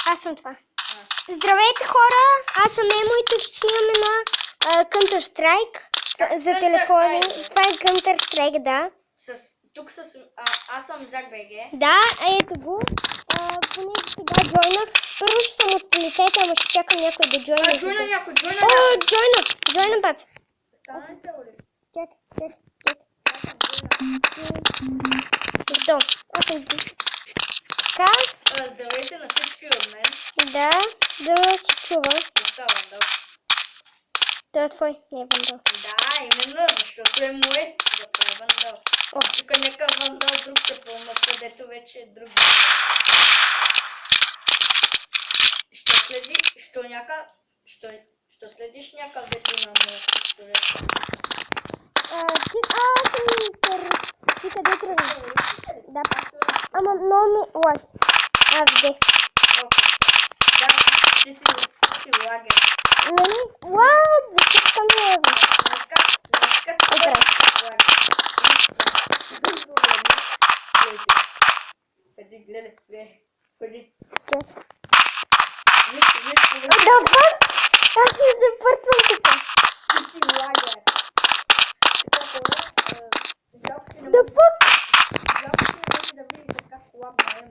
Аз съм това. Здравейте хора, аз съм Емо и тук ще снимаме на Counter-Strike за телефони. Това е Counter-Strike, да. Аз съм Изак БГ. Да, ето го. Понеже сега джойнах. Първо ще съм от полицейите, ама ще чакам някой да джойна. Джойна някой. Джойна, бат. Чакай. Готово. Аз съм така. Здравейте на всички от мен. Да се чува. Това е Вандал. Той е твой, не е Вандал. Да, именно, защото е мой. Това е Вандал. Тук някакъв Вандал друг се пълна, където вече е друг. Що следиш някакъв дето на моят пистолет? Аз съм терорист. Ти къде тръгна? Да. Ама много ми лаки. Видех. Да, ти си лагер. Нали? What? Защо там не е? Ходи. Да, бър! Аз не запъртвам тук. Ти си лагер. Да, бър! Да видите как лагна Емо.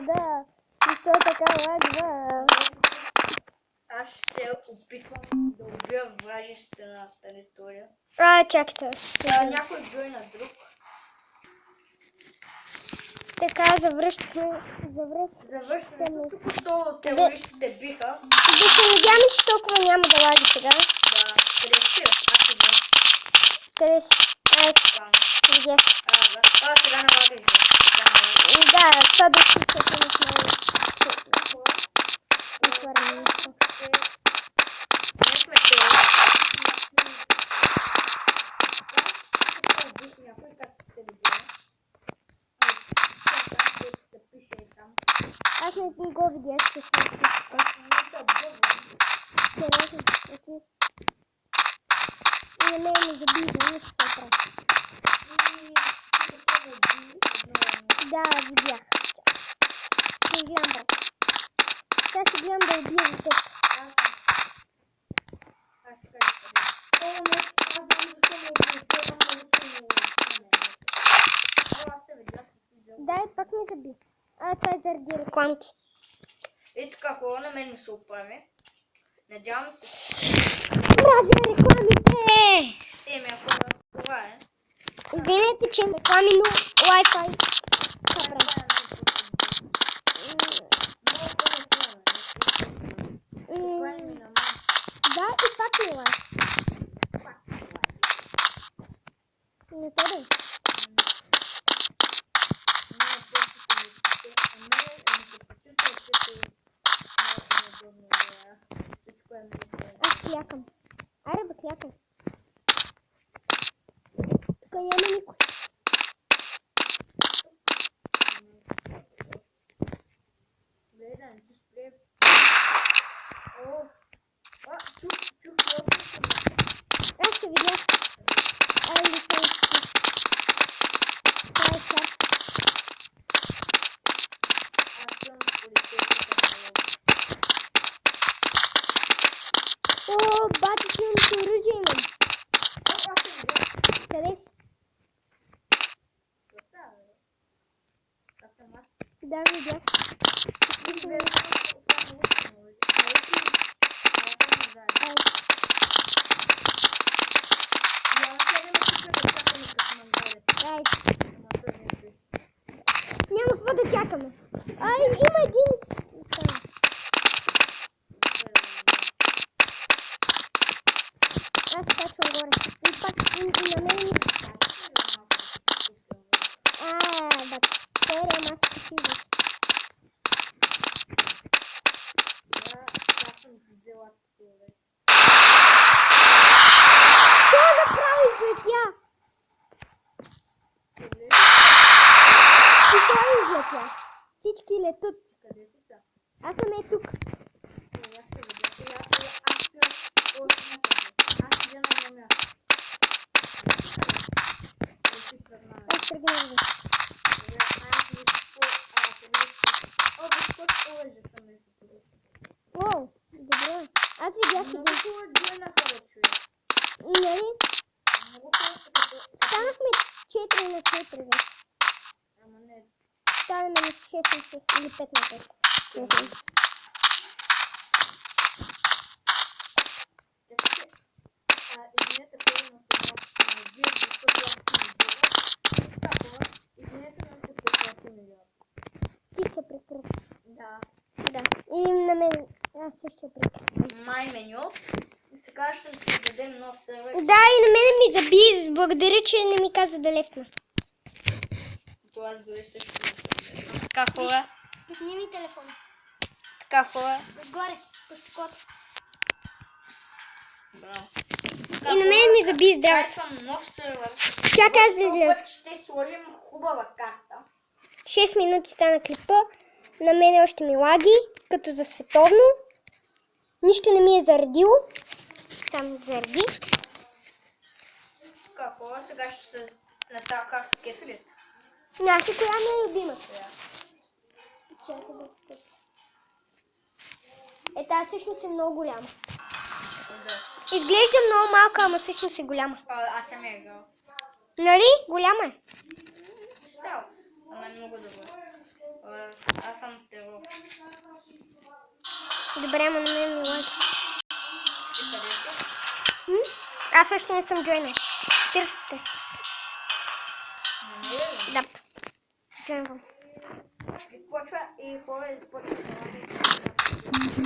Да. Защо така лагва? Аз ще опитвам да убия вражещите на територия. Чакайте. Някой бил на друг. Така, завръщаме. Завършваме. Току-що терористите биха. Да се надяваме, че толкова няма да лаги сега. Да, къде си? Аз идвам. Къде си? Видях. Сега не лагай. Да, това беше защото не сме отварени. Не сме терористи. Някой как се видя. Аз не го видях, че съм сериозно. И на мен ме заблиза, не се прави. Да, видях. Ще гледам, брат. Сега ще гледам да убия за теб. Дай, пак ми заби. Това е заради рекламки. И така, хора, на мен не се оправи. Надявам се. Мразя рекламите! Ако това е. Извинете, че реклами, но Wi-Fi. Да, и пак не лай. Не бъде. Аз клякам. Аре, бе, клякам. Тук няма никой. Аз ще видях. Бати си имам оръжие имам. Къде си? Да, видях. Няма какво да чакаме. Има един. Аз качвам горе. И пак и на мен ми се бат. Серия маса качива. Що направи излетя? И той излетя. Всички летут. Аз съм тук. Аз тръгнах. 4 вече. Ама не. Ставаме на 6 на 6 или 5 на 5. Не знам. Извинете, първо на това. Вие извинете, но се прекрати милион. Ти ще прекрати. Да. Да. И на мен. Аз също прекрати. Май меню. И сега ще си дадем нов сервер. Да, и на мен ми заби. Благодаря, че не ми каза да лепна. Това аз дори също не съм. Така хора. Пусни ми телефона. Така хора. Отгоре, по стъклото. Браво. И на мен ми заби здравето. Качвам нов сервер. Чакай аз да изляза. Ще сложим хубава карта. 6 минути стана клипа. На мен още ми лаги, като за световно. Нищо не ми е заредило. Само зареди. Така хора, сега ще се на тази карта кефилит. Знаеш ли коя ми е любима? Чакай да скъпя. Тази всъщност е много голяма. Да. Изглежда много малка, ама всъщност е голяма. Аз съм я играл. Нали? Голяма е. Стал. Ама е много добре. Аз съм терор. Добре, ама на мен ми лаги. И къде си? Аз също не съм джойнал. Търсите. Не е ли? Да. Джойнвам. И почва и хора изпочва да лаги.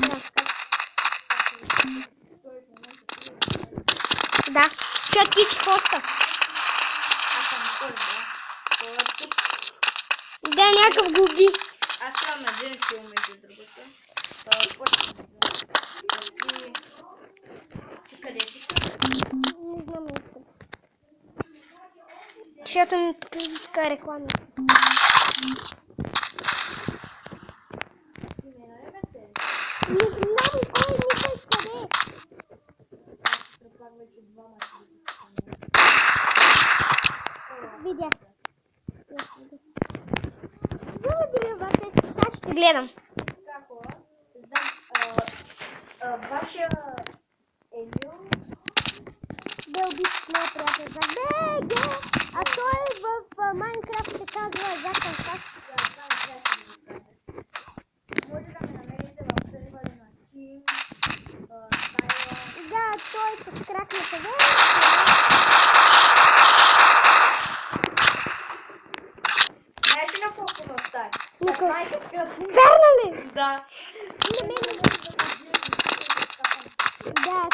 Да. Защото ти си хоста. Аз съм кой, да. Хора тук. Да, някакъв го уби. Аз имам един филм между другото. Почва. Ти къде си? Не знам искам. Защото ми иска реклами. Не знам кой никой къде. Видях. Благодаря, бате. Сега ще гледам. Така хора, знам, вашия Елио, Да убийство с моя приятел за БГ. А той в Майнкрафт се казва Закън Саш. може да ме намерите в сервера на Team, Tyler. Да, той се кракна къде. Знаеш ли на колко настай? Никой. Верно Верно ли? Да. На мен. Да,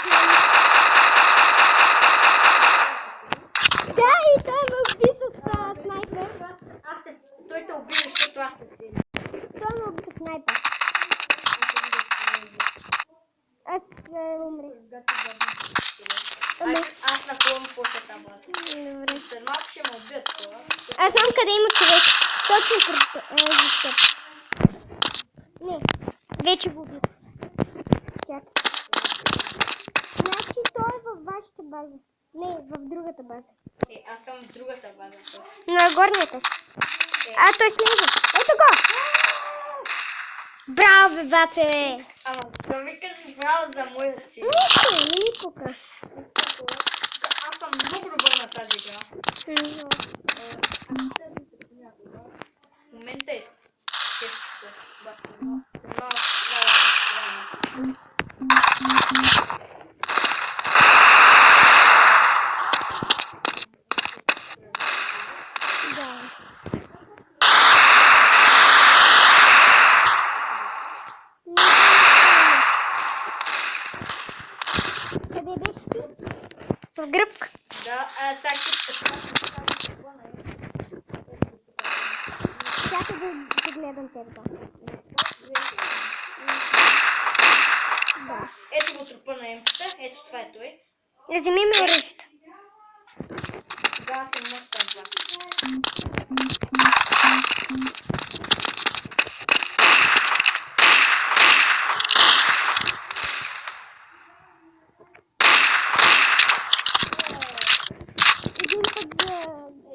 да, и той ме уби с снайпер. Той те уби, защото аз те стреля. Той ме уби с снайпер. Аз умрях. Аз напълвам после таблата. Добре. След малко ще ме убият това. Аз знам къде има човек. Точно за теб. Не, вече го убих. Чакай. Значи той е във вашата база. Не, в другата база. Аз съм в другата база. На горната. Той слезе. Ето го! Браво, бе, бате! Ама да ми кажеш браво за моята си. Нищо, не ми пука. Аз съм много добър на тази игра. В момента е 6 часа. Малко трябва да Да. Къде беше ти? В гръбка. Да, сега ще Чакай да гледам теб. Да. ето го трупа на емпата, ето това е той. Вземи ми оръжието. Да, аз съм мъжта това.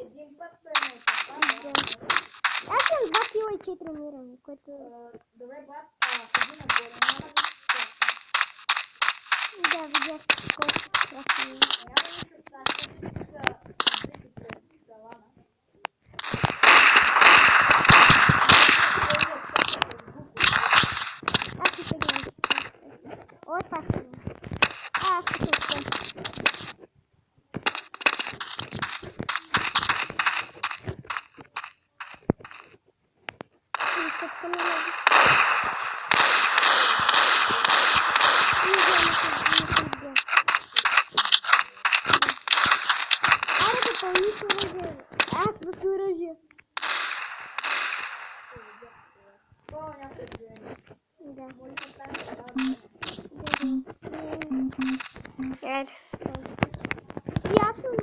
Един път Аз съм 2 кила и 4 мирам, което... добре, брат, ходи нагоре, няма да се Да, видях колко страшно е. няма нищо страшно, салана. Към мен. Аре, допълни с оръжие. Аз с оръжие. Да. Ето. И аз съм,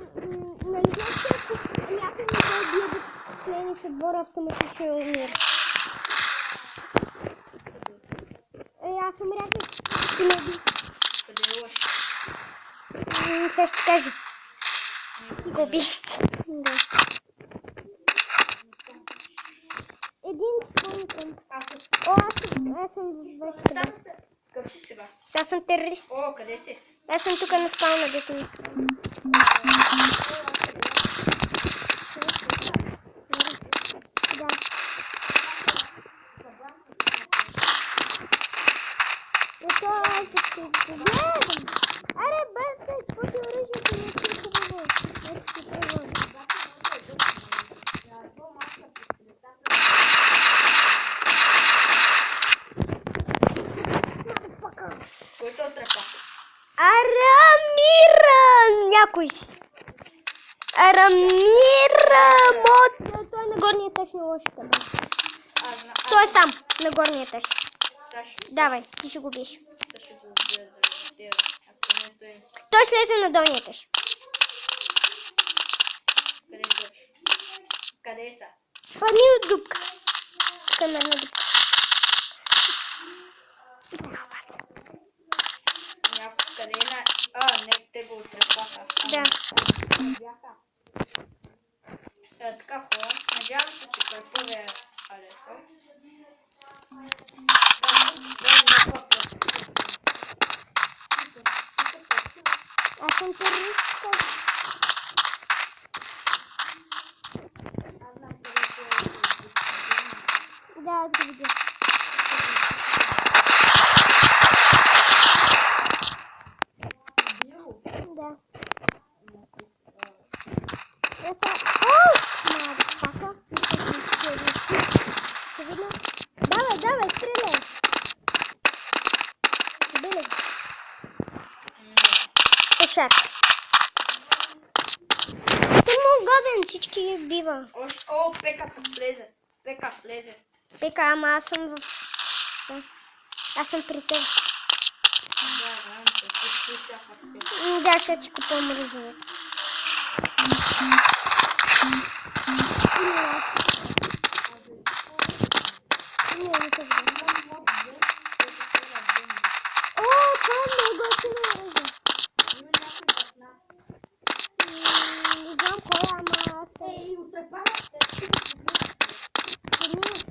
нали знаеш, ако някой не се бие с мен в отбора, автоматично умира. Аз съм рядък. Ти ме би. Къде е лош? Сега ще кажа. Ти го би. Да. Един спомням. О, аз съм в вашата. Къв си сега? Сега съм терорист. О, къде си? Аз съм тук на спална, дето ми. Да. Ето аз ще гледам. Аре, бърце, какво ти оръжието ми е хубаво. Ето ще тръгвам. Който отрепа? Арамира! Някой си. Арамира! Той е на горния етаж на лошата. Той е сам на горния етаж. Давай, ти ще го биеш. Ще го убия за тебе. Ако не той. Той слезе на долния етаж. Къде точно? Къде са? Падни от дупка. Към една дупка. Някой къде е на... не, те го отрепаха. Да. Така хора. Надявам се, че Карпов е Алесо. Аз съм терористка. Да, аз го видя. Да. Давай, стреляй! Убили го. Пешак. Ти му годен, всички ги бива. О, Пека влезе. Пека влезе. Пека, ама аз съм в... Да. Аз съм при теб. Да, знам, че ти слуша факти. Да, ще ти купувам оръжие. Не те виждам. О, това е много готино оръжие. Не знам кой е, ама аз... Ей, отрепа! Еми,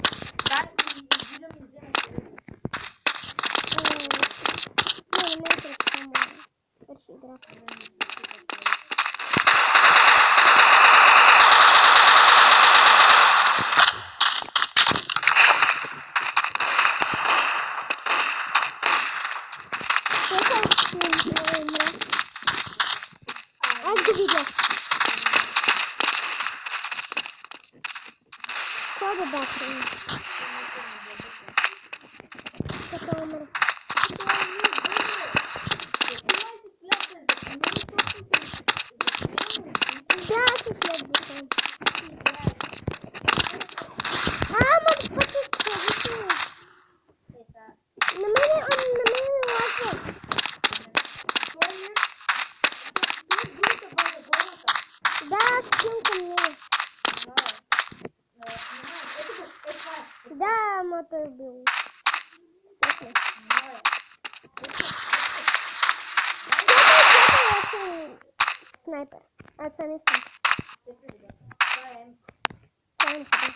Да, ти виждам и взема къде. не ме интересува, ама свърши играта. Аз го видях. Кой бе бача? Така умра. Да, аз се следвам. Ама пък е на мене лазва. Да, аз спим към нея. Да, ама той е бил. Чакай, аз съм снайпер. Аз съм не съм. Това е